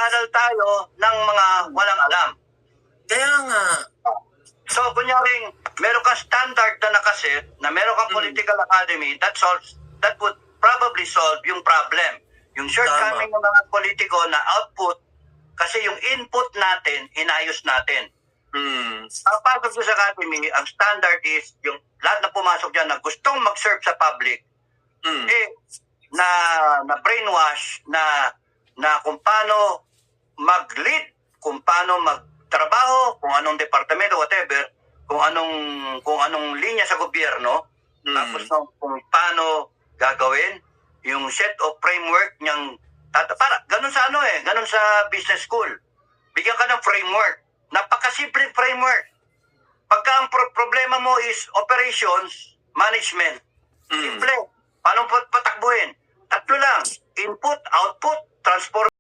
nahahalal tayo ng mga walang alam. Kaya nga. So, kunyaring, meron kang standard na nakaset, na meron kang political academy, that would probably solve yung problem. Yung shortcoming ng mga politiko na output, kasi yung input natin, inayos natin. Ang pasok ko sa academy, ang standard is, yung lahat na pumasok dyan na gustong mag-serve sa public, na brainwash, na kung paano mag-lead, kung paano magtrabaho, kung anong departamento, whatever, kung anong linya sa gobyerno, tapos kung paano gagawin, yung set of framework niyang ganun sa ganun sa business school. Bigyan ka ng framework. Napakasimpleng framework. Pagka ang problema mo is operations, management, simple. Paano patakbuhin? Tatlo lang. Input, output, transform.